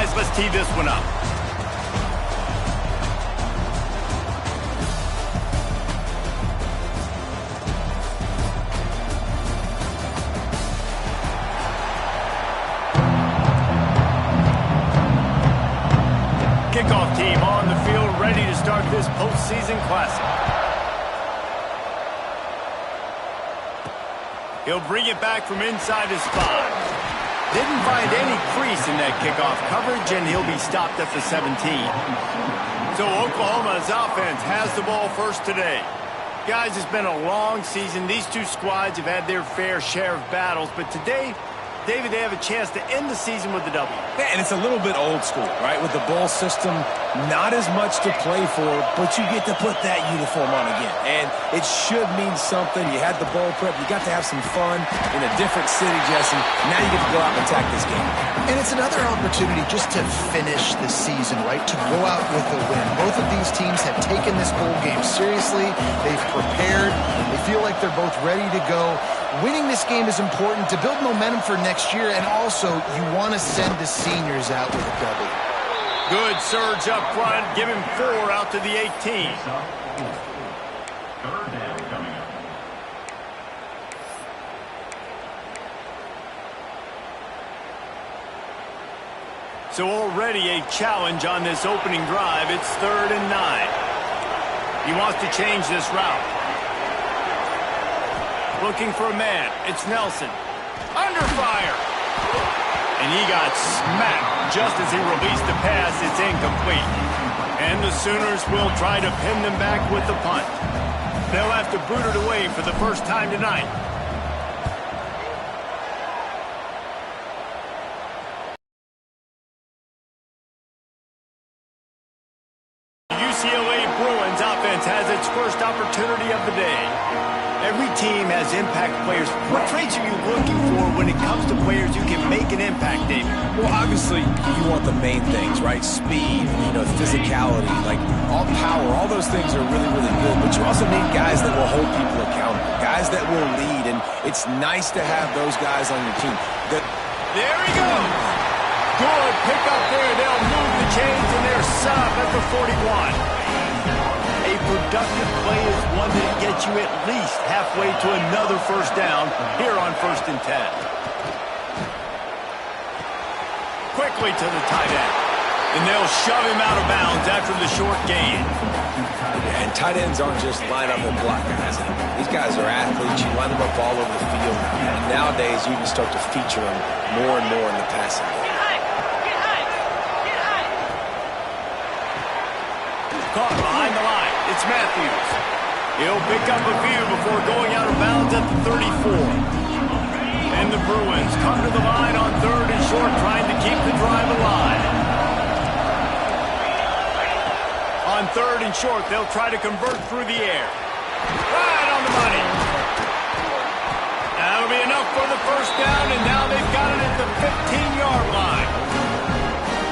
guys, let's tee this one up. Kickoff team on the field, ready to start this postseason classic. He'll bring it back from inside his spot. Didn't find any crease in that kickoff coverage, and he'll be stopped at the 17. So Oklahoma's offense has the ball first today. Guys, it's been a long season. These two squads have had their fair share of battles, but today, David, they have a chance to end the season with a W. Yeah, and it's a little bit old school, right? With the bowl system, not as much to play for, but you get to put that uniform on again. And it should mean something. You had the bowl prep. You got to have some fun in a different city, Jesse. Now you get to go out and attack this game. And it's another opportunity just to finish the season, right? To go out with a win. Both of these teams have taken this bowl game seriously. They've prepared. They feel like they're both ready to go. Winning this game is important to build momentum for next year, and also you want to send the seniors out with a W. Good surge up front. Give him 4 out to the 18. So already a challenge on this opening drive. It's 3rd and 9. He wants to change this route. Looking for a man. It's Nelson. Under fire. And he got smacked just as he released the pass. It's incomplete. And the Sooners will try to pin them back with the punt. They'll have to boot it away for the first time tonight. UCLA Bruins offense has its first opportunity of the day. Every team has impact players. What traits are you looking for when it comes to players who can make an impact, David? Well, obviously, you want the main things, right? Speed, physicality, like all power. All those things are really, really good. But you also need guys that will hold people accountable, guys that will lead. And it's nice to have those guys on your team. There he goes. Good pick up there. They'll move the chains, and they're set up at the 41. A productive play is one that gets you at least halfway to another first down here on 1st and 10. Quickly to the tight end. And they'll shove him out of bounds after the short gain. And tight ends aren't just line up and block guys. These guys are athletes. You line them up all over the field. And nowadays, you can start to feature them more and more in the passing game. Caught behind the line. It's Matthews. He'll pick up a few before going out of bounds at the 34. And the Bruins come to the line on 3rd and short, trying to keep the drive alive. On 3rd and short, they'll try to convert through the air. Right on the money. That'll be enough for the first down, and now they've got it at the 15-yard line.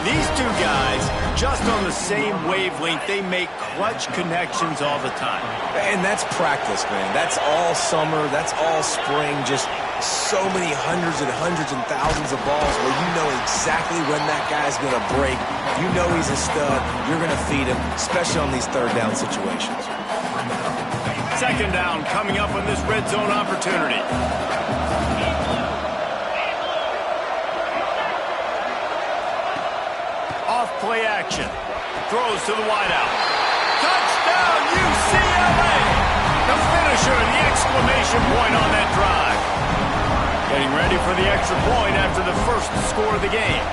These two guys, just on the same wavelength, they make clutch connections all the time. And that's practice, man. That's all summer. That's all spring. Just so many hundreds and thousands of balls where you know exactly when that guy's going to break. You know he's a stud. You're going to feed him, especially on these 3rd down situations. 2nd down coming up on this red zone opportunity. Play action. Throws to the wideout. Touchdown, UCLA! The finisher, the exclamation point on that drive. Getting ready for the extra point after the first score of the game.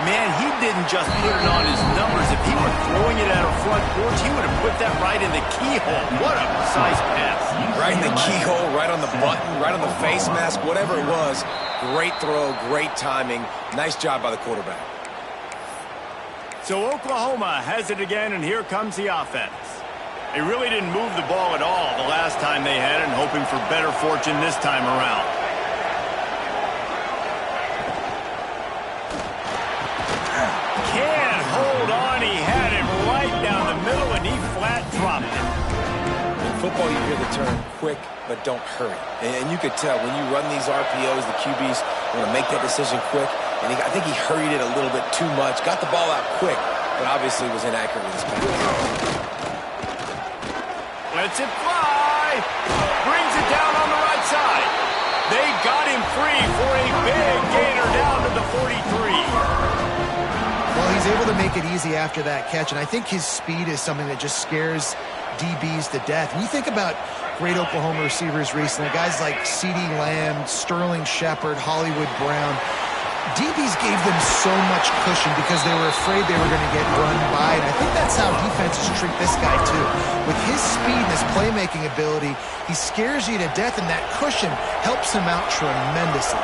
Man, he didn't just put it on his numbers. If he were throwing it at a front porch, he would have put that right in the keyhole. What a precise pass. Right in the keyhole, right on the button, right on the face mask, whatever it was. Great throw, great timing. Nice job by the quarterback. So Oklahoma has it again, and here comes the offense. They really didn't move the ball at all the last time they had it, and hoping for better fortune this time around. Can't hold on. He had it right down the middle, and he flat dropped it. In football, you hear the term quick, but don't hurry. And you could tell when you run these RPOs, the QBs want to make that decision quick. and I think he hurried it a little bit too much. Got the ball out quick, but obviously was inaccurate with his pass. Lets it fly. Brings it down on the right side. They got him free for a big gainer down to the 43. Well, he's able to make it easy after that catch, and I think his speed is something that just scares DBs to death. When you think about great Oklahoma receivers recently, guys like CeeDee Lamb, Sterling Shepard, Hollywood Brown, DBs gave them so much cushion because they were afraid they were going to get run by, and I think that's how defenses treat this guy too. With his speed and his playmaking ability, he scares you to death, and that cushion helps him out tremendously.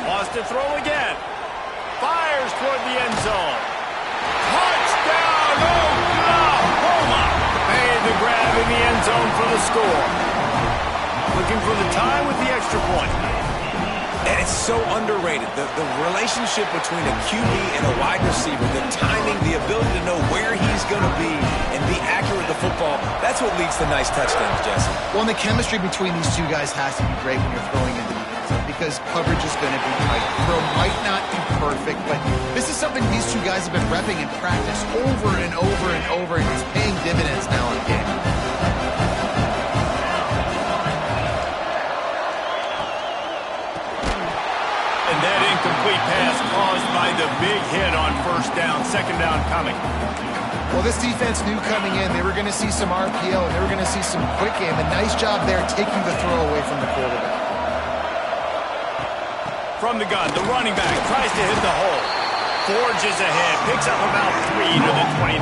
Wants to throw again. Fires toward the end zone. Touchdown, Oklahoma! Made the grab in the end zone for the score. Looking for the tie with the extra point. And it's so underrated. The relationship between a QB and a wide receiver, the timing, the ability to know where he's going to be and be accurate with the football, that's what leads to nice touchdowns, Jesse. Well, and the chemistry between these two guys has to be great when you're throwing into the end zone because coverage is going to be tight. The throw might not be perfect, but this is something these two guys have been repping in practice over and over and over, and it's paying dividends now in the game. And that incomplete pass caused by the big hit on first down. Second down coming. Well, this defense knew coming in they were going to see some RPO and they were going to see some quick game. A nice job there taking the throw away from the quarterback. From the gun, the running back tries to hit the hole. Forges ahead, picks up about 3 to the 29.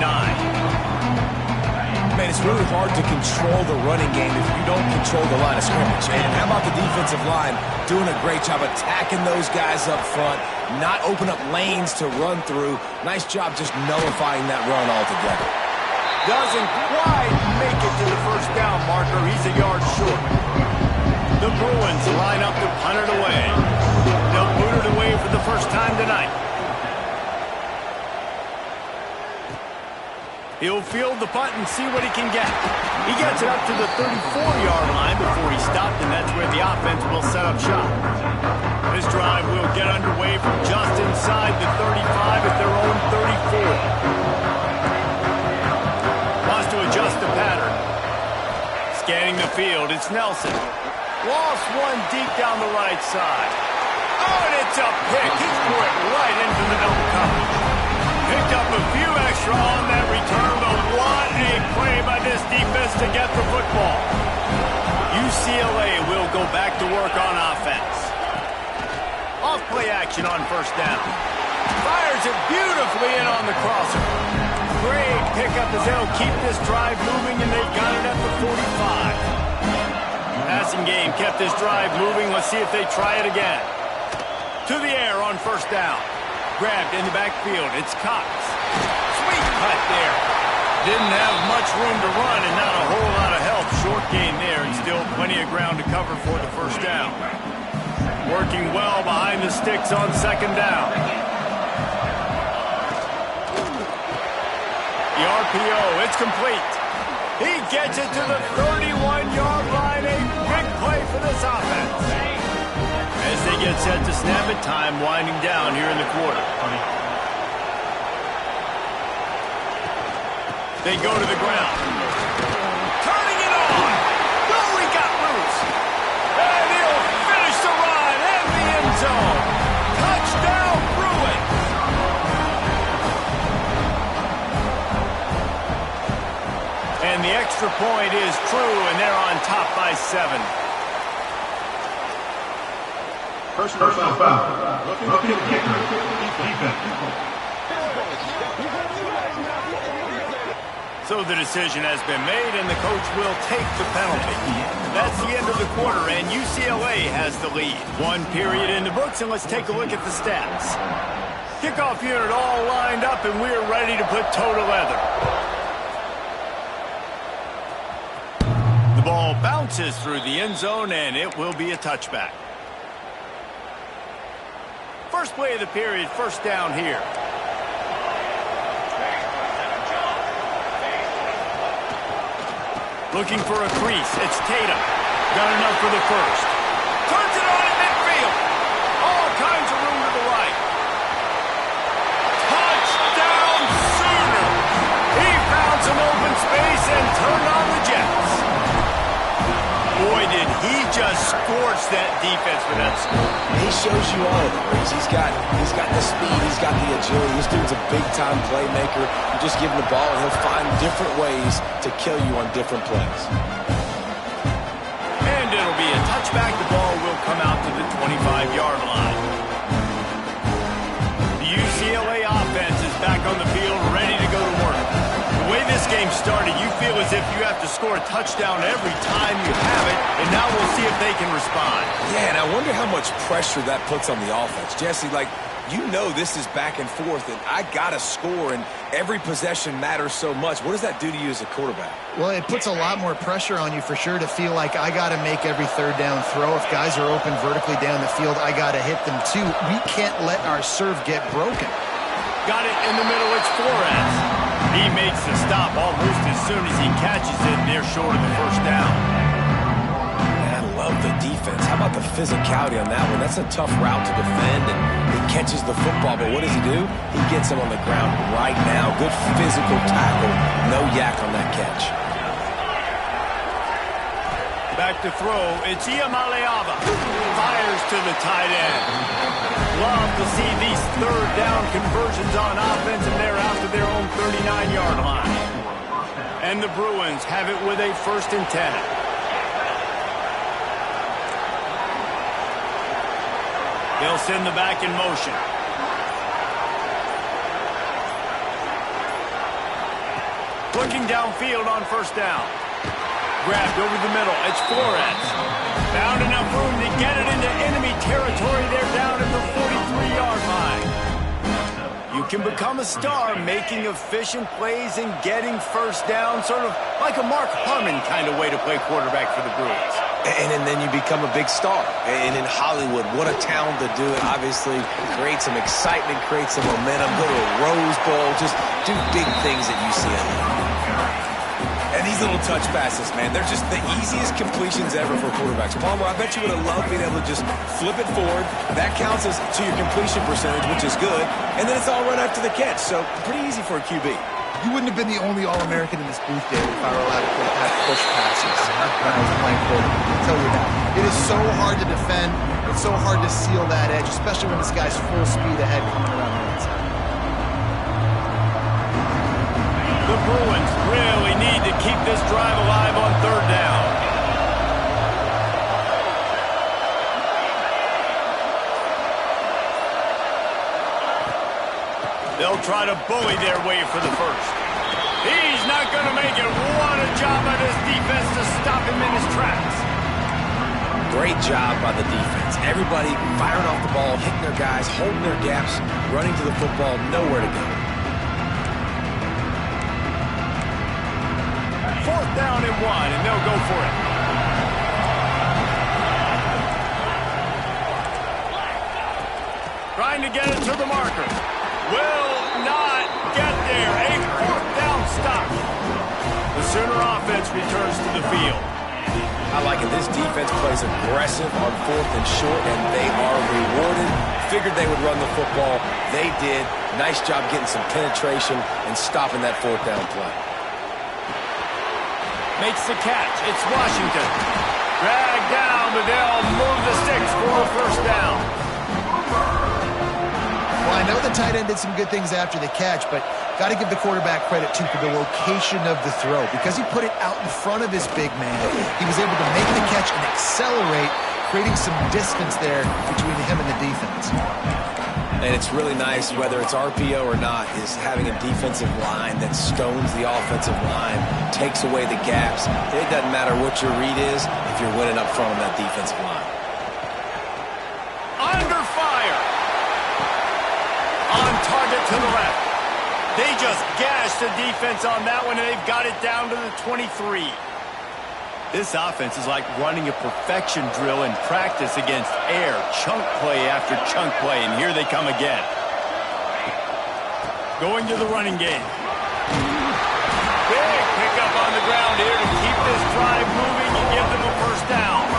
Man, it's really hard to control the running game if you don't control the line of scrimmage. And how about the defensive line doing a great job attacking those guys up front, not open up lanes to run through. Nice job just nullifying that run altogether. Doesn't quite make it to the first down marker. He's a yard short. The Bruins line up to punt it away. They'll boot it away for the first time tonight. He'll field the punt and see what he can get. He gets it up to the 34-yard line before he stopped, and that's where the offense will set up shop. This drive will get underway from just inside the 35 at their own 34. Wants to adjust the pattern. Scanning the field, it's Nelson. Lost one deep down the right side. Oh, and it's a pick. He's threw it right into the double coverage. Picked up a few extra on that return, but what a play by this defense to get the football. UCLA will go back to work on offense. Off play action on first down. Fires it beautifully in on the crosser. Great pickup as they'll keep this drive moving, and they've got it at the 45. Passing game kept this drive moving. Let's see if they try it again. To the air on first down. Grabbed in the backfield. It's Cox. Sweet cut there. Didn't have much room to run and not a whole lot of help. Short gain there and still plenty of ground to cover for the first down. Working well behind the sticks on second down. The RPO, it's complete. He gets it to the 31-yard line. A big play for this offense. As they get set to snap it, time winding down here in the quarter. They go to the ground. Turning it on. No, he got loose. And he'll finish the run in the end zone. Touchdown, Bruins. And the extra point is true, and they're on top by 7. Personal foul. Looking kicker. Defense. So the decision has been made, and the coach will take the penalty. That's the end of the quarter, and UCLA has the lead. 1 period in the books, and let's take a look at the stats. Kickoff unit all lined up, and we're ready to put toe to leather. The ball bounces through the end zone, and it will be a touchback. First play of the period, first down here. Looking for a crease, it's Tatum. Got enough for the first. Turns it on in midfield. All kinds of room to the right. Touchdown Sooner. He found some open space and turned on the Jets. Boy, did he just scorch that defense for that score. He shows you all of it, Reese. He's got the speed, he's got the agility. This dude's a big-time playmaker. You just give him the ball, and he'll find different ways to kill you on different plays. And it'll be a touchback. The ball will come out to the 25-yard line. The UCLA offense is back on the field, ready to go to work. The way this game started, you feel as if you have to score a touchdown every time you have it, and now we'll see if they can respond. Yeah, and I wonder how much pressure that puts on the offense. Jesse, like, you know this is back and forth, and I got to score, and every possession matters so much. What does that do to you as a quarterback? Well, it puts a lot more pressure on you for sure to feel like I got to make every third down throw. If guys are open vertically down the field, I got to hit them too. We can't let our serve get broken. Got it in the middle, it's Flores. He makes the stop almost as soon as he catches it. They're short of the first down. Man, I love the defense. How about the physicality on that one? That's a tough route to defend, and he catches the football, but what does he do? He gets him on the ground right now. Good physical tackle. No yak on that catch. Back to throw, it's Iamaleava. Fires to the tight end. Love to see these third down conversions on offense, and they're out to their own 39-yard line. And the Bruins have it with a 1st and 10. They'll send the back in motion. Looking downfield on 1st down. Grabbed over the middle. It's Flores. Found enough room to get it into enemy territory. They're down at the 43-yard line. You can become a star making efficient plays and getting 1st down, sort of like a Mark Harmon kind of way to play quarterback for the Bruins. And then you become a big star. And in Hollywood, what a town to do it. Obviously, create some excitement, create some momentum, go to a Rose Bowl, just do big things at UCLA. And these little touch passes, man, they're just the easiest completions ever for quarterbacks. Palmer, I bet you would have loved being able to just flip it forward. That counts as to your completion percentage, which is good. And then it's all run after the catch. So pretty easy for a QB. You wouldn't have been the only All-American in this booth, Dave, if I were allowed to push passes when I was playing quarterback. I'll tell you that. It is so hard to defend. It's so hard to seal that edge, especially when this guy's full speed ahead coming around the inside. The Bruins really need to keep this drive alive on 3rd down. They'll try to bully their way for the first. He's not going to make it. What a job by this defense to stop him in his tracks. Great job by the defense. Everybody firing off the ball, hitting their guys, holding their gaps, running to the football, nowhere to go. 4th down and 1, and they'll go for it. Trying to get it to the marker. Will not get there. A 4th down stop. The Sooner offense returns to the field. I like it. This defense plays aggressive on 4th and short, and they are rewarded. Figured they would run the football. They did. Nice job getting some penetration and stopping that 4th down play. Makes the catch. It's Washington. Dragged down, but they'll move the sticks for a 1st down. Well, I know the tight end did some good things after the catch, but got to give the quarterback credit, too, for the location of the throw. Because he put it out in front of his big man, he was able to make the catch and accelerate, creating some distance there between him and the defense. And it's really nice, whether it's RPO or not, is having a defensive line that stones the offensive line, takes away the gaps. It doesn't matter what your read is if you're winning up front on that defensive line. Under fire. On target to the left. They just gashed the defense on that one, and they've got it down to the 23. This offense is like running a perfection drill in practice against air. Chunk play after chunk play, and here they come again. Going to the running game. Big pickup on the ground here to keep this drive moving and give them a 1st down.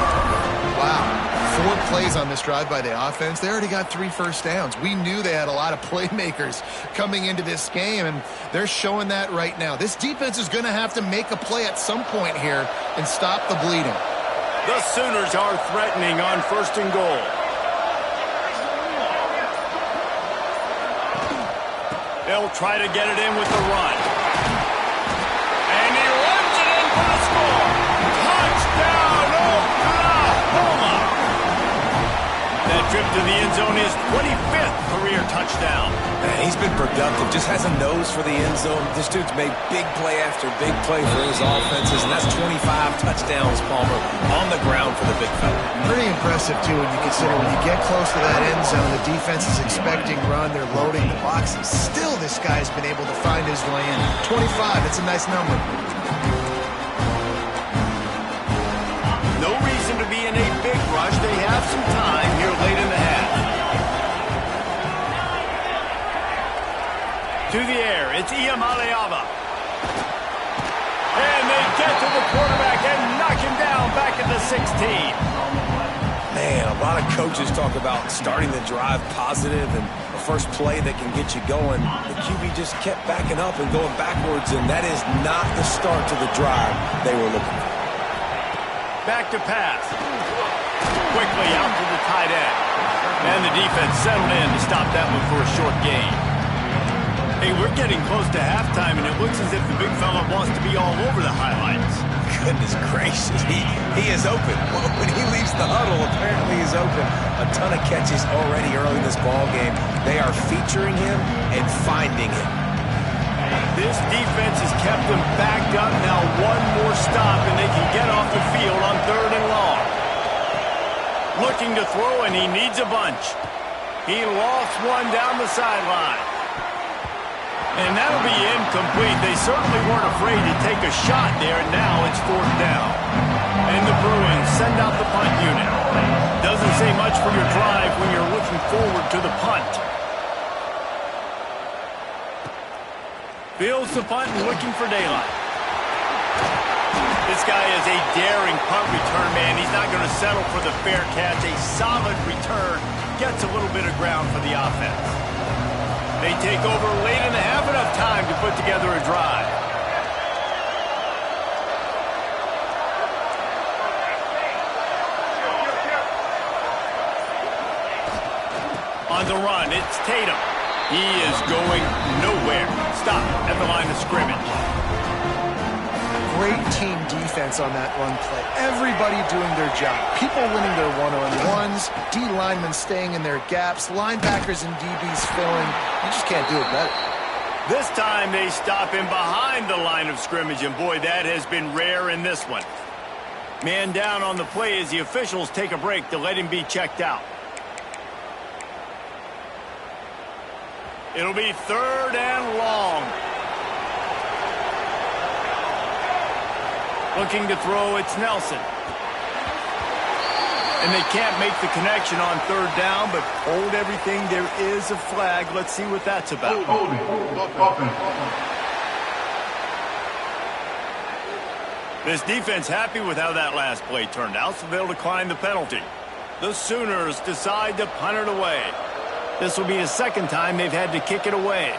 4 plays on this drive by the offense. They already got 3 first downs. We knew they had a lot of playmakers coming into this game, and they're showing that right now. This defense is going to have to make a play at some point here and stop the bleeding. The Sooners are threatening on 1st and goal. They'll try to get it in with the run. And he runs it in for the score. Touchdown, Oklahoma! That trip to the end zone is 25th career touchdown. Man, he's been productive, just has a nose for the end zone. This dude's made big play after big play for his offenses, and that's 25 touchdowns, Palmer, on the ground for the big fella. Pretty impressive, too, when you consider when you get close to that end zone, the defense is expecting run, they're loading the box, and still this guy's been able to find his way in. 25, that's a nice number. No reason to be in a big rush. They have some time here late in the half. To the air, it's Iamaleava. And they get to the quarterback and knock him down back at the 16. Man, a lot of coaches talk about starting the drive positive and the first play that can get you going. The QB just kept backing up and going backwards, and that is not the start to the drive they were looking for. Back to pass. Quickly out to the tight end. And the defense settled in to stop that one for a short gain. Hey, we're getting close to halftime, and it looks as if the big fella wants to be all over the highlights. Goodness gracious, he is open. When he leaves the huddle, apparently he's open. A ton of catches already early in this ball game. They are featuring him and finding him. This defense has kept them backed up. Now one more stop, and they can get off the field on 3rd and long. Looking to throw, and he needs a bunch. He lost one down the sideline. And that'll be incomplete. They certainly weren't afraid to take a shot there, and now it's 4th down. And the Bruins send out the punt unit. Doesn't say much for your drive when you're looking forward to the punt. Fields the punt and looking for daylight. This guy is a daring punt return man. He's not going to settle for the fair catch. A solid return gets a little bit of ground for the offense. They take over late in the half, enough time to put together a drive. On the run, it's Tatum. He is going nowhere. Stop at the line of scrimmage. Great team defense on that run play. Everybody doing their job. People winning their one-on-ones, D linemen staying in their gaps, linebackers and DBs filling. You just can't do it better. This time they stop him behind the line of scrimmage, and boy, that has been rare in this one. Man down on the play as the officials take a break to let him be checked out. It'll be 3rd and long. Looking to throw, it's Nelson. And they can't make the connection on 3rd down, but hold everything. There is a flag. Let's see what that's about. This defense happy with how that last play turned out, so they'll decline the penalty. The Sooners decide to punt it away. This will be the 2nd time they've had to kick it away.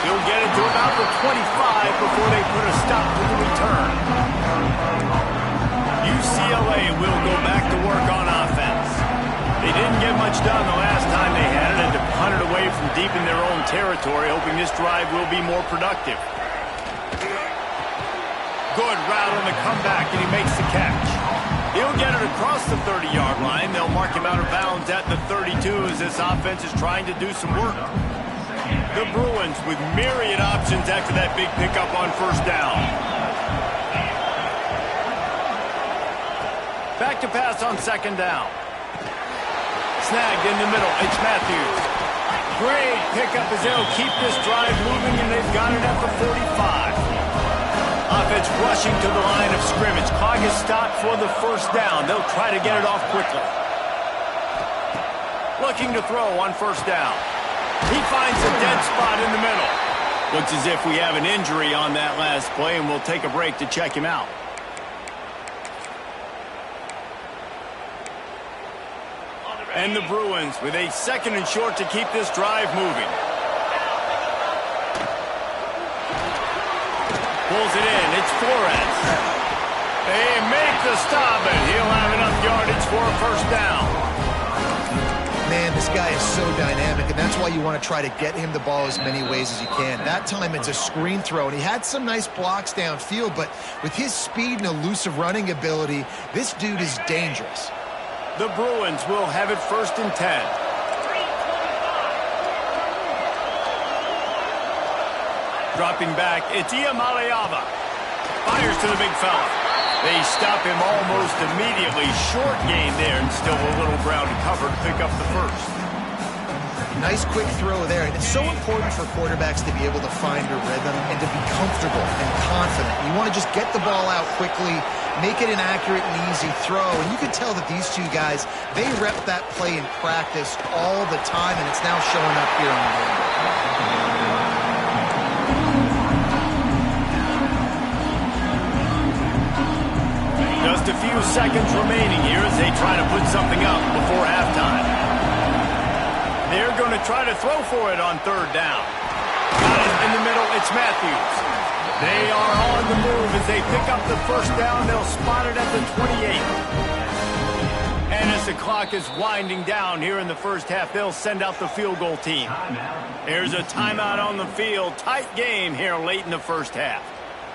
He'll get it to about the 25 before they put a stop to the return. UCLA will go back to work on offense. They didn't get much done the last time they had it, and to punt it away from deep in their own territory, hoping this drive will be more productive. Good route on the comeback, and he makes the catch. He'll get it across the 30-yard line. They'll mark him out of bounds at the 32 as this offense is trying to do some work. The Bruins with myriad options after that big pickup on 1st down. Back to pass on 2nd down. Snagged in the middle. It's Matthews. Great pickup as they'll keep this drive moving, and they've got it at the 45. Offense rushing to the line of scrimmage. Clock is stopped for the 1st down. They'll try to get it off quickly. Looking to throw on 1st down. He finds a dead spot in the middle. Looks as if we have an injury on that last play, and we'll take a break to check him out. And the Bruins with a 2nd and short to keep this drive moving. Pulls it in. It's Flores. They make the stop, and he'll have enough yardage for a first down. Man, this guy is so dynamic, and that's why you want to try to get him the ball as many ways as you can. That time it's a screen throw, and he had some nice blocks downfield, but with his speed and elusive running ability, this dude is dangerous. The Bruins will have it 1st and 10. Dropping back, it's Iamaleava. Fires to the big fella. They stop him almost immediately. Short gain there, and still a little ground to cover to pick up the first. Nice quick throw there. And it's so important for quarterbacks to be able to find a rhythm and to be comfortable and confident. You want to just get the ball out quickly, make it an accurate and easy throw. And you can tell that these two guys, they rep that play in practice all the time, and it's now showing up here on the field. Just a few seconds remaining here as they try to put something up before halftime. They're going to try to throw for it on 3rd down. Got it in the middle. It's Matthews. They are on the move as they pick up the first down. They'll spot it at the 28. And as the clock is winding down here in the first half, they'll send out the field goal team. There's a timeout on the field. Tight game here late in the first half.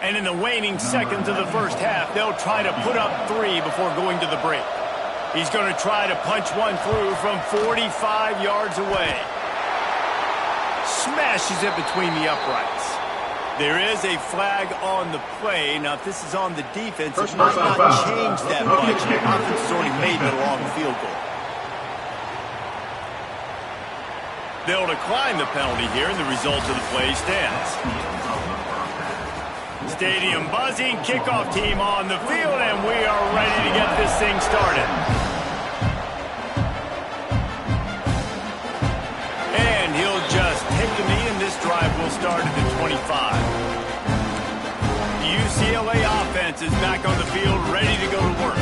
And in the waning seconds of the first half, they'll try to put up 3 before going to the break. He's going to try to punch one through from 45 yards away. Smashes it between the uprights. There is a flag on the play. Now, if this is on the defense, it might not change that much. The offense has already made it along the field goal. They'll decline the penalty here, and the result of the play stands. Stadium buzzing, kickoff team on the field, and we are ready to get this thing started. And he'll just take a knee, and this drive will start at the 25. The UCLA offense is back on the field, ready to go to work.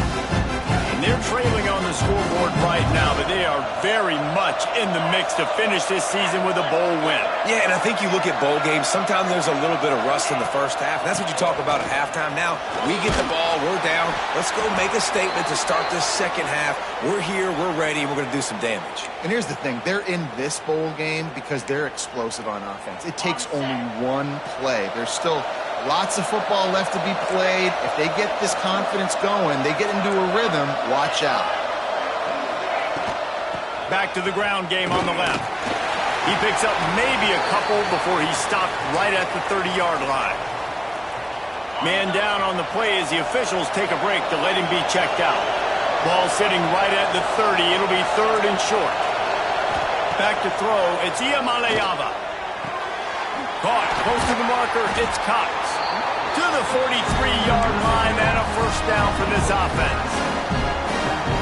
And they're trailing on the scoreboard right now, but they are very much in the mix to finish this season with a bowl win. Yeah, and I think you look at bowl games, sometimes there's a little bit of rust in the first half. And that's what you talk about at halftime. Now, we get the ball, we're down. Let's go make a statement to start this second half. We're here, we're ready, and we're going to do some damage. And here's the thing. They're in this bowl game because they're explosive on offense. It takes only one play. There's still lots of football left to be played. If they get this confidence going, they get into a rhythm, watch out. Back to the ground game on the left. He picks up maybe a couple before he's stopped right at the 30-yard line. Man down on the play as the officials take a break to let him be checked out. Ball sitting right at the 30. It'll be 3rd and short. Back to throw. It's Iamaleava. Caught close to the marker. It's Cox. To the 43-yard line and a first down for this offense.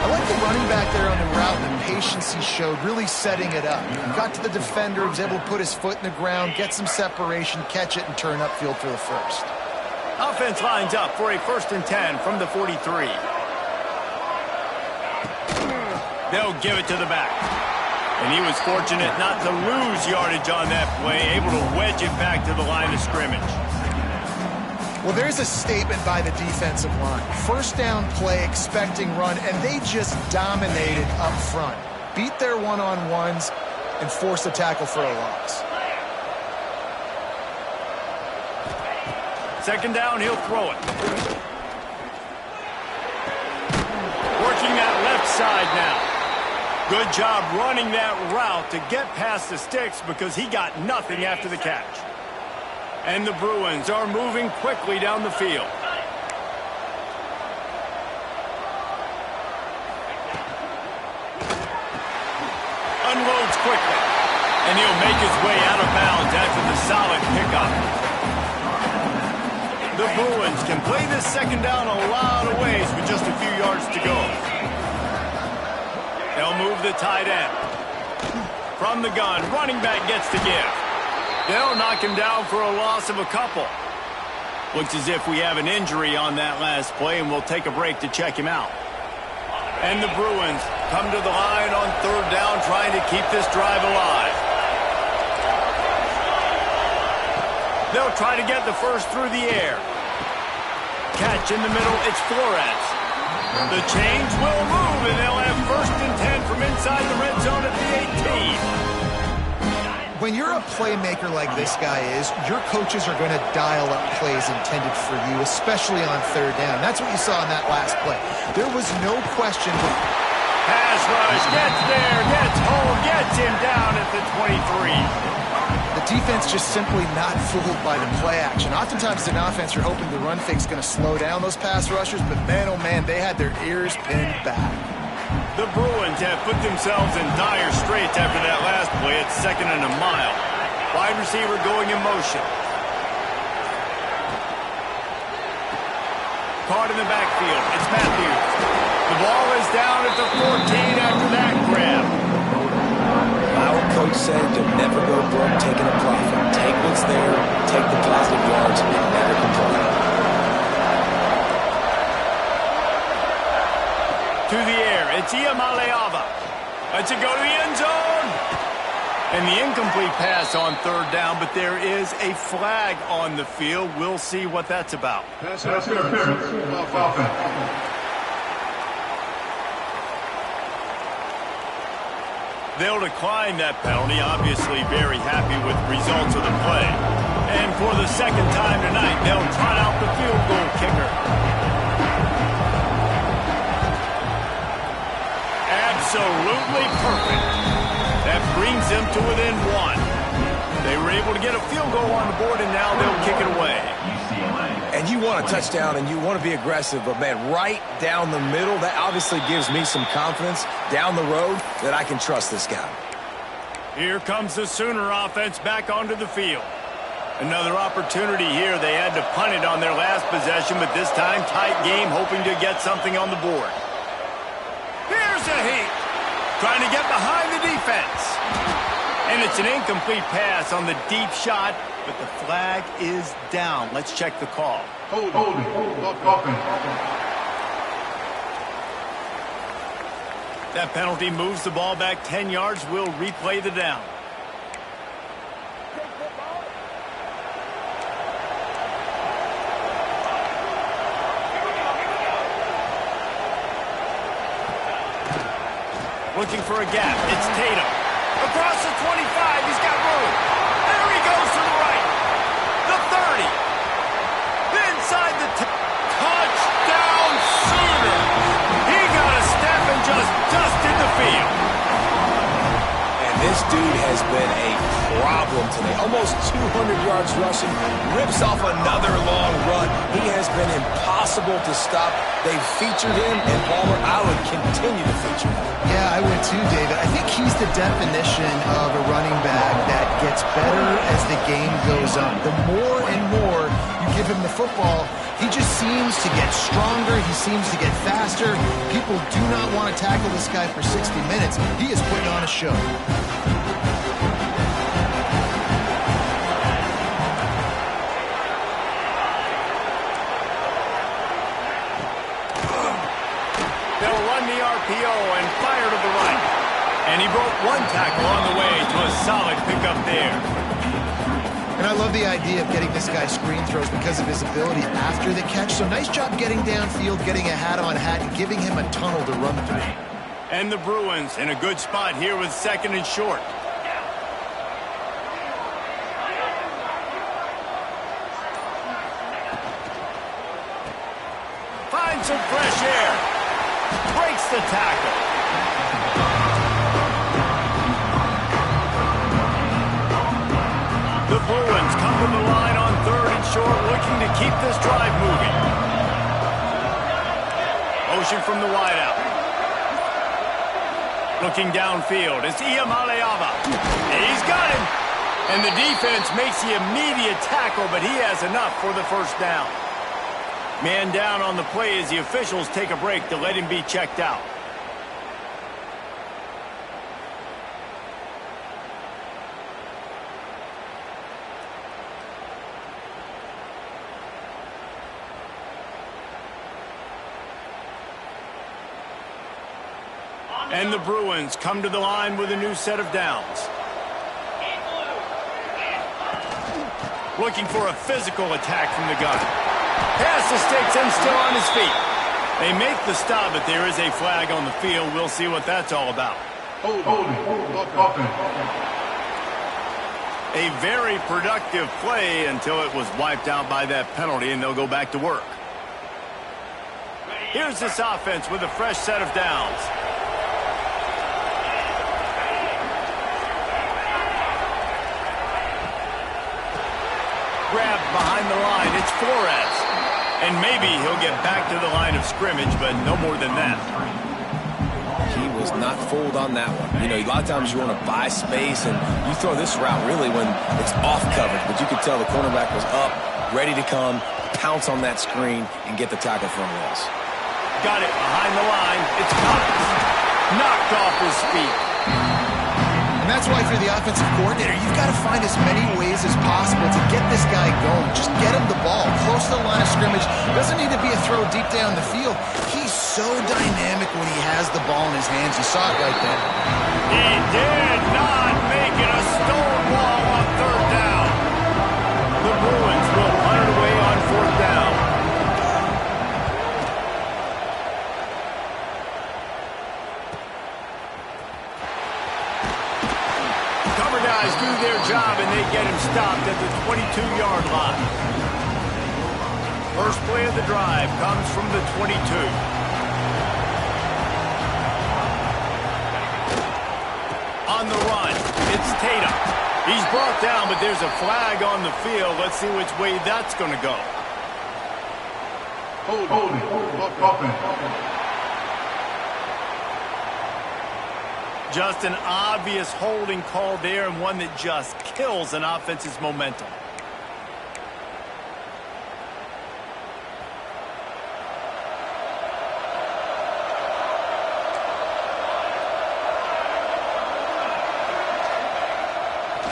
I like the running back there on the route and the patience he showed, really setting it up. He got to the defender, was able to put his foot in the ground, get some separation, catch it, and turn upfield for the first. Offense lines up for a 1st and 10 from the 43. They'll give it to the back. And he was fortunate not to lose yardage on that play, able to wedge it back to the line of scrimmage. Well, there's a statement by the defensive line. First down play, expecting run, and they just dominated up front. Beat their one-on-ones and forced a tackle for a loss. 2nd down, he'll throw it. Working that left side now. Good job running that route to get past the sticks because he got nothing after the catch. And the Bruins are moving quickly down the field. Unloads quickly. And he'll make his way out of bounds after the solid pickup. The Bruins can play this 2nd down a lot of ways with just a few yards to go. They'll move the tight end. From the gun, running back gets the give. They'll knock him down for a loss of a couple. Looks as if we have an injury on that last play, and we'll take a break to check him out. And the Bruins come to the line on third down, trying to keep this drive alive. They'll try to get the first through the air. Catch in the middle, it's Flores. The change will move, and they'll have first and 10 from inside the red zone at the 18. When you're a playmaker like this guy is, your coaches are going to dial up plays intended for you, especially on third down. That's what you saw in that last play. There was no question. Pass rush, gets there, gets home, gets him down at the 23. The defense just simply not fooled by the play action. Oftentimes in offense, you're hoping the run fake's going to slow down those pass rushers, but man, oh man, they had their ears pinned back. The Bruins have put themselves in dire straits after that last play at 2nd and a mile. Wide receiver going in motion. Caught in the backfield. It's Matthews. The ball is down at the 14 after that grab. Our coach said to never go broke taking a profit. Take what's there, take the positive yards, and never complain. To the air, it's Iamaleava. Lets it go to the end zone. And the incomplete pass on third down, but there is a flag on the field. We'll see what that's about. Pass interference. Offense. They'll decline that penalty, obviously very happy with the results of the play. And for the second time tonight, they'll trot out the field goal kicker. Absolutely perfect. That brings them to within one. They were able to get a field goal on the board, and now they'll kick it away. And you want a touchdown, and you want to be aggressive, but, man, right down the middle, that obviously gives me some confidence down the road that I can trust this guy. Here comes the Sooner offense back onto the field. Another opportunity here. They had to punt it on their last possession, but this time tight game, hoping to get something on the board. Here's a heat. Trying to get behind the defense. And it's an incomplete pass on the deep shot, but the flag is down. Let's check the call. Holding. That penalty moves the ball back 10 yards. We'll replay the down. Looking for a gap. It's Tatum. Across the 25. He's got room. There he goes to the right. The 30. Inside the touchdown Sooners. He got a step and just dusted the field. And this dude has been a problem today. Almost 200 yards rushing. Rips off another long run. He has been impossible to stop. They've featured him, and Palmer, I would continue to feature him. Yeah, I would too, David. I think he's the definition of a running back that gets better as the game goes on. The more and more you give him the football, he just seems to get stronger. He seems to get faster. People do not want to tackle this guy for 60 minutes. He is putting on a show. RPO and fire to the right. And he broke one tackle on the way to a solid pickup there. And I love the idea of getting this guy screen throws because of his ability after the catch. So nice job getting downfield, getting a hat-on-hat, and giving him a tunnel to run through. And the Bruins in a good spot here with 2nd and short. Find some fresh air. Breaks the tackle. The Bruins come to the line on 3rd and short, looking to keep this drive moving. Motion from the wideout. Looking downfield, it's Iamaleava. He's got him. And the defense makes the immediate tackle, but he has enough for the first down. Man down on the play as the officials take a break to let him be checked out. And the Bruins come to the line with a new set of downs. Looking for a physical attack from the gun. Pass the sticks and still on his feet. They make the stop, but there is a flag on the field. We'll see what that's all about. A very productive play until it was wiped out by that penalty, and they'll go back to work. Here's this offense with a fresh set of downs. Grabbed behind the line. It's Flores. And maybe he'll get back to the line of scrimmage, but no more than that. He was not fooled on that one. You know, a lot of times you want to buy space, and you throw this route really when it's off coverage. But you could tell the cornerback was up, ready to come, pounce on that screen, and get the tackle for a loss. Got it behind the line. It's Cox. Knocked off his feet. And that's why, if you're the offensive coordinator, you've got to find as many ways as possible to get this guy going. Just get him the ball close to the line of scrimmage. Doesn't need to be a throw deep down the field. He's so dynamic when he has the ball in his hands. You saw it right there. He did not make it a stonewall on third down. The Bruins will punt it away on fourth down. Guys do their job, and they get him stopped at the 22-yard line. First play of the drive comes from the 22. On the run, it's Tatum. He's brought down, but there's a flag on the field. Let's see which way that's going to go. Just an obvious holding call there, and one that just kills an offense's momentum.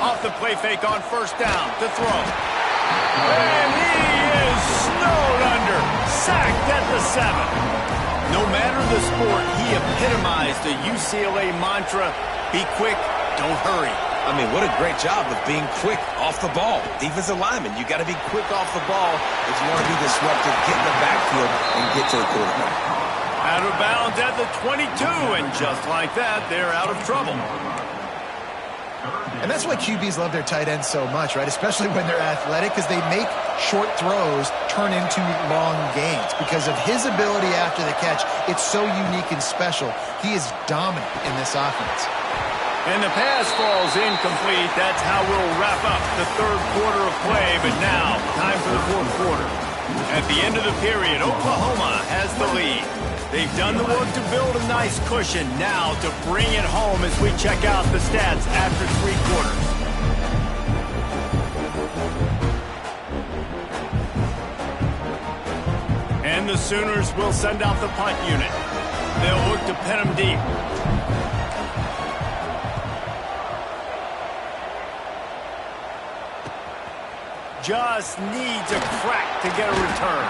Off the play fake on first down to throw. And he is snowed under. Sacked at the 7. No matter the sport, he epitomized the UCLA mantra, be quick, don't hurry. I mean, what a great job of being quick off the ball. Defensive lineman, you got to be quick off the ball if you want to be disruptive, get in the backfield, and get to the quarterback. Out of bounds at the 22, and just like that, they're out of trouble. And that's why QBs love their tight ends so much, right? Especially when they're athletic, because they make short throws turn into long gains. Because of his ability after the catch, it's so unique and special. He is dominant in this offense. And the pass falls incomplete. That's how we'll wrap up the third quarter of play. But now, time for the fourth quarter. At the end of the period, Oklahoma has the lead. They've done the work to build a nice cushion. Now to bring it home as we check out the stats after 3 quarters. And the Sooners will send out the punt unit. They'll look to pin them deep. Just needs a crack to get a return.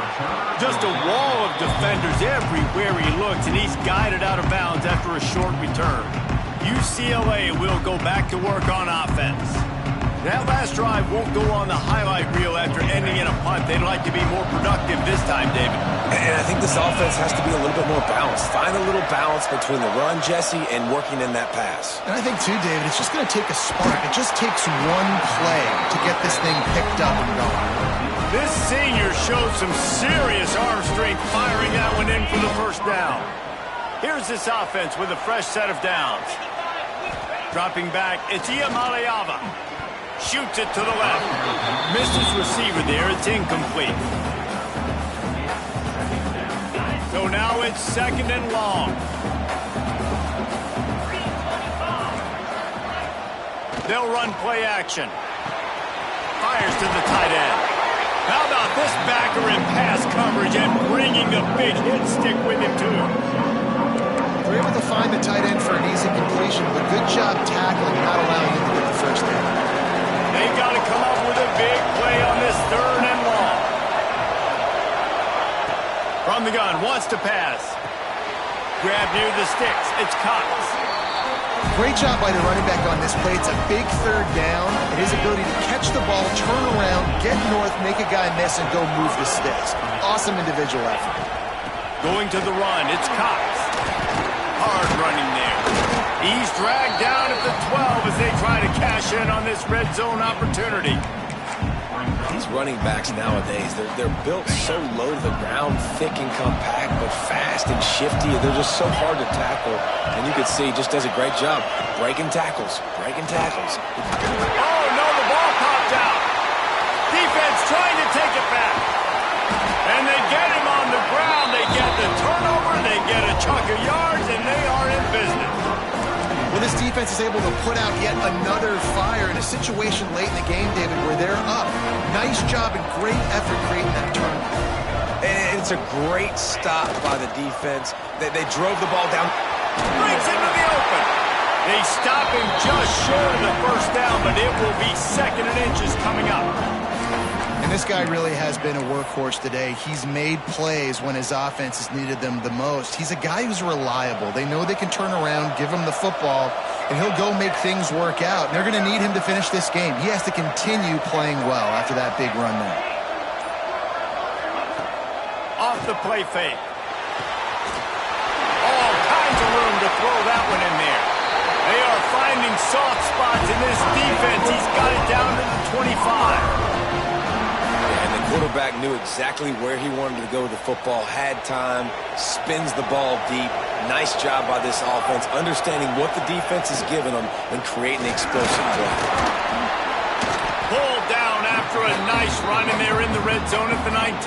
Just a wall of defenders everywhere he looks, and he's guided out of bounds after a short return. UCLA will go back to work on offense. That last drive won't go on the highlight reel after ending in a punt. They'd like to be more productive this time, David. And I think this offense has to be a little bit more balanced. Find a little balance between the run, Jesse, and working in that pass. And I think, too, David, it's just going to take a spark. It just takes one play to get this thing picked up and going. This senior showed some serious arm strength firing that one in for the first down. Here's this offense with a fresh set of downs. Dropping back, it's Iamaleava. Shoots it to the left. Missed his receiver there. It's incomplete. So now it's second and long. They'll run play action. Fires to the tight end. How about this backer in pass coverage and bringing the big hit stick with him, too? They're able to find the tight end for an easy completion, but good job tackling and not allowing him to get the first down. They've got to come up with a big play on this third and long. From the gun, wants to pass. grab near the sticks. It's Cox. Great job by the running back on this play. It's a big third down, and his ability to catch the ball, turn around, get north, make a guy miss, and go move the sticks. Awesome individual effort. Going to the run, it's Cox. Hard running there. He's dragged down at the 12 as they try to cash in on this red zone opportunity. These running backs nowadays, they're built so low to the ground, thick and compact, but fast and shifty. They're just so hard to tackle. And you can see he just does a great job breaking tackles, breaking tackles. Oh, no, the ball popped out. Defense trying to take it back. And they get him on the ground. They get the turnover. They get a chunk of yards, and they are in business. Well, this defense is able to put out yet another fire in a situation late in the game, David, where they're up. Nice job and great effort creating that turnover. And it's a great stop by the defense. They drove the ball down. Breaks into the open. They stop him just short of the first down, but it will be second and inches coming up. And this guy really has been a workhorse today. He's made plays when his offense has needed them the most. He's a guy who's reliable. They know they can turn around, give him the football, and he'll go make things work out. And they're going to need him to finish this game. He has to continue playing well after that big run there. Off the play fake. All kinds of room to throw that one in there. They are finding soft spots in this defense. He's got it down to the 25. Quarterback knew exactly where he wanted to go with the football, had time, spins the ball deep. Nice job by this offense, understanding what the defense is giving them and creating the explosive play. Pulled down after a nice run, and they're in the red zone at the 19.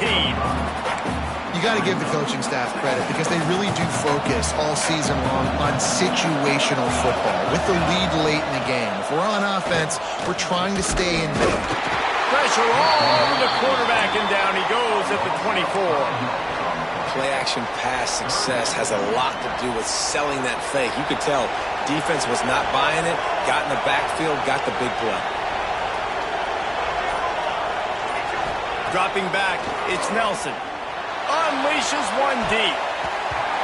You got to give the coaching staff credit because they really do focus all season long on situational football with the lead late in the game. If we're on offense, we're trying to stay in big. Pressure all over the quarterback, and down he goes at the 24. Play-action pass success has a lot to do with selling that fake. You could tell defense was not buying it, got in the backfield, got the big play. Dropping back, it's Nelson. Unleashes one deep.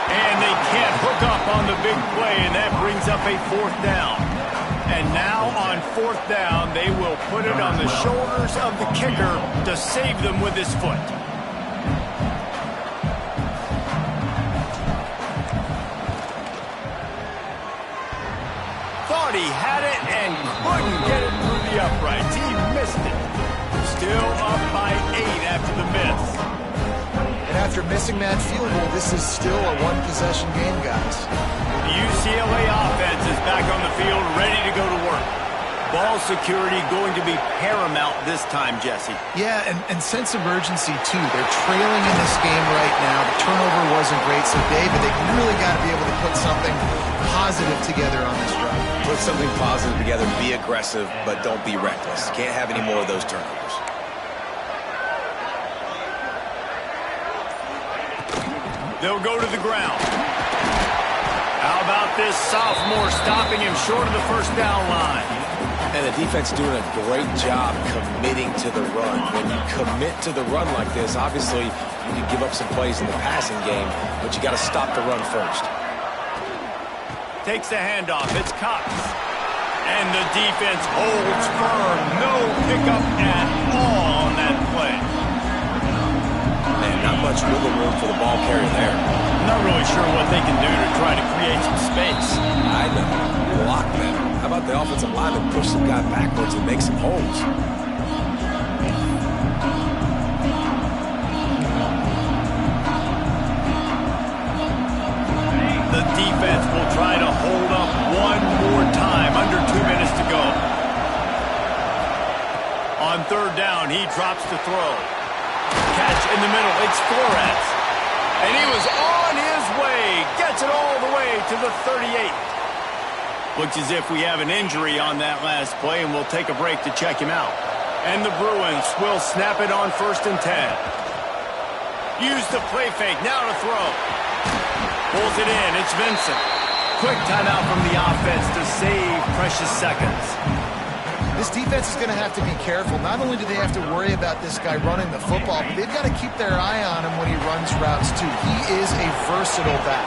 And they can't hook up on the big play, and that brings up a fourth down. And now on fourth down, they will put it on the shoulders of the kicker to save them with his foot. Thought he had it and couldn't get it through the uprights. He missed it. Still up by 8 after the miss. And after missing that field goal, this is still a one-possession game, guys. The UCLA offense is back on the field, ready to go to work. Ball security going to be paramount this time, Jesse. Yeah, and sense of urgency, too. They're trailing in this game right now. The turnover wasn't great, so David, they really got to be able to put something positive together on this drive. Put something positive together, be aggressive, but don't be reckless. Can't have any more of those turnovers. They'll go to the ground. How about this sophomore stopping him short of the first down line? And the defense doing a great job committing to the run. When you commit to the run like this, obviously you can give up some plays in the passing game, but you got to stop the run first. Takes the handoff. It's Cox. And the defense holds firm. No pickup at all on that play. Man, not much wiggle room for the ball carrier there. I'm not really sure what they can do to try to create some space. I know. Block them. How about the offensive lineman push some guy backwards and make some holes? The defense will try to hold up one more time. Under 2 minutes to go. On third down, he drops to throw. Catch in the middle. It's Flores. And he was on his way. Gets it all the way to the 38. Looks as if we have an injury on that last play, and we'll take a break to check him out. And the Bruins will snap it on 1st and 10. Use the play fake. Now to throw. Pulls it in. It's Vincent. Quick timeout from the offense to save precious seconds. This defense is going to have to be careful. Not only do they have to worry about this guy running the football, but they've got to keep their eye on him when he runs routes, too. He is a versatile back.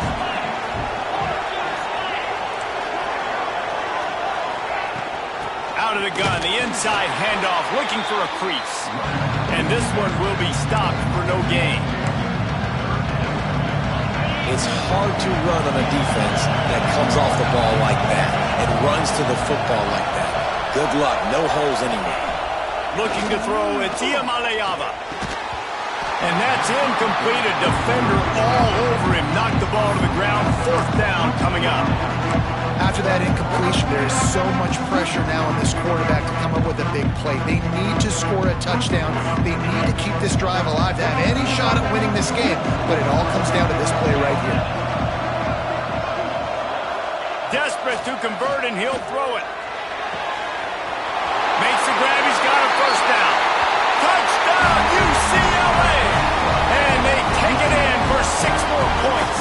out of the gun. The inside handoff, looking for a crease. And this one will be stopped for no gain. It's hard to run on a defense that comes off the ball like that and runs to the football like that. Good luck. No holes anywhere. Looking to throw, it's DML. And that's incomplete. A defender all over him. Knocked the ball to the ground. 4th down coming up. After that incompletion, there is so much pressure now on this quarterback to come up with a big play. They need to score a touchdown. They need to keep this drive alive to have any shot at winning this game. But it all comes down to this play right here. Desperate to convert, and he'll throw it. Makes the grab. He's got a 1st down. Touchdown, UCLA! And they take it in for 6 more points.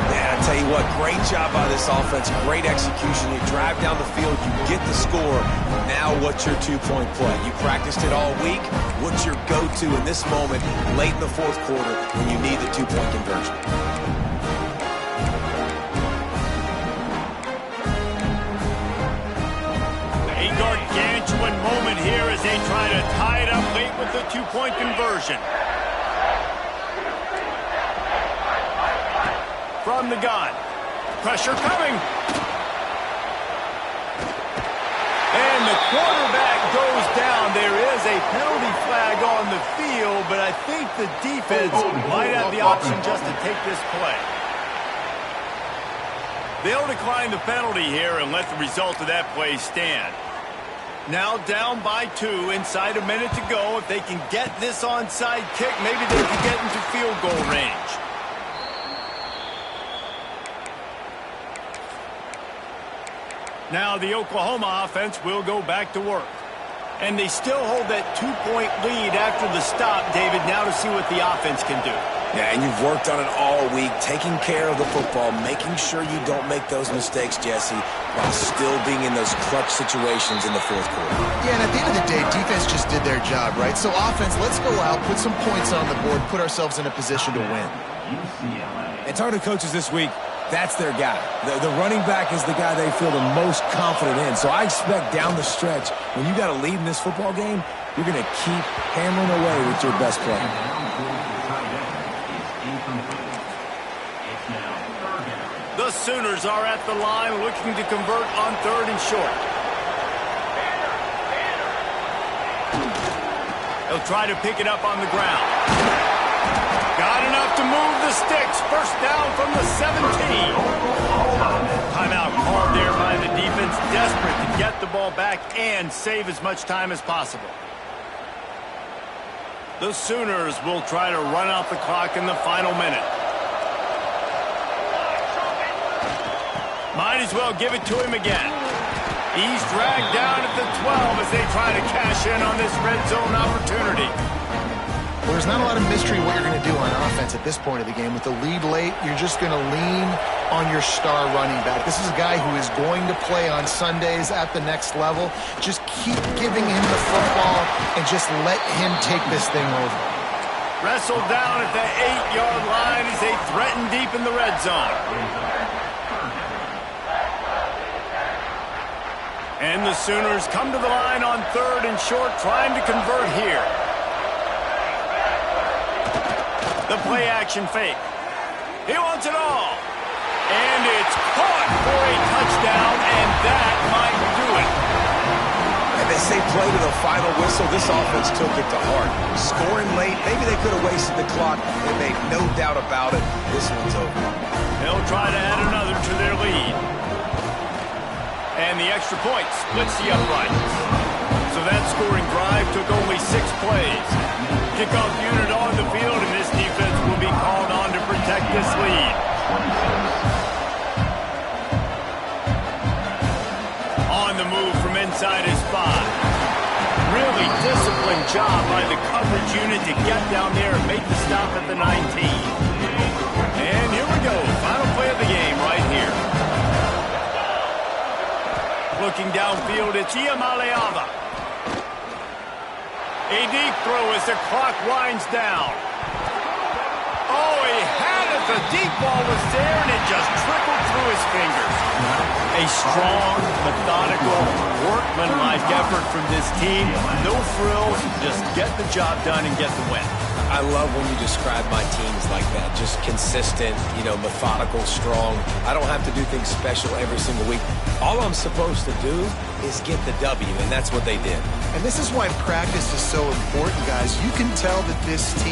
Man, I tell you what, great job by this offense. Great execution. You drive down the field, you get the score. Now what's your 2-point play? You practiced it all week. What's your go-to in this moment late in the 4th quarter when you need the 2-point conversion? Gargantuan moment here as they try to tie it up late with the 2-point conversion. From the gun. Pressure coming. And the quarterback goes down. There is a penalty flag on the field, but I think the defense might have the option just to take this play. They'll decline the penalty here and let the result of that play stand. Now down by 2, inside a minute to go. If they can get this onside kick, maybe they can get into field goal range. Now the Oklahoma offense will go back to work. And they still hold that 2-point lead after the stop, David, now to see what the offense can do. Yeah, and you've worked on it all week, taking care of the football, making sure you don't make those mistakes, Jesse, while still being in those clutch situations in the 4th quarter. Yeah, and at the end of the day, defense just did their job, right? So offense, let's go out, put some points on the board, put ourselves in a position to win. And talking to coaches this week, that's their guy. The running back is the guy they feel the most confident in. So I expect down the stretch, when you got a lead in this football game, you're going to keep hammering away with your best player. The Sooners are at the line looking to convert on 3rd and short. They'll try to pick it up on the ground. Got enough to move the sticks. 1st down from the 17. Timeout called there by the defense, desperate to get the ball back and save as much time as possible. The Sooners will try to run out the clock in the final minute. Might as well give it to him again. He's dragged down at the 12 as they try to cash in on this red zone opportunity. Well, there's not a lot of mystery what you're going to do on offense at this point of the game. With the lead late, you're just going to lean on your star running back. This is a guy who is going to play on Sundays at the next level. Just keep giving him the football and just let him take this thing over. Wrestled down at the 8-yard line as they threaten deep in the red zone. And the Sooners come to the line on 3rd and short, trying to convert here. The play-action fake. He wants it all. And it's caught for a touchdown, and that might do it. And they say play to the final whistle. This offense took it to heart. Scoring late, maybe they could have wasted the clock. They made no doubt about it. This one's over. They'll try to add another to their lead. And the extra point splits the uprights. So that scoring drive took only 6 plays. Kickoff unit on the field, and this defense will be called on to protect this lead. On the move from inside his 5. Really disciplined job by the coverage unit to get down there and make the stop at the 19. And here we go, final play of the game right here. Looking downfield, it's DML. A deep throw as the clock winds down. Oh, he had it. The deep ball was there, and it just trickled through his fingers. A strong, methodical, workmanlike effort from this team. No frills, just get the job done and get the win. I love when you describe my teams like that. Just consistent, methodical, strong. I don't have to do things special every single week. All I'm supposed to do is get the W, and that's what they did. And this is why practice is so important, guys. You can tell that this team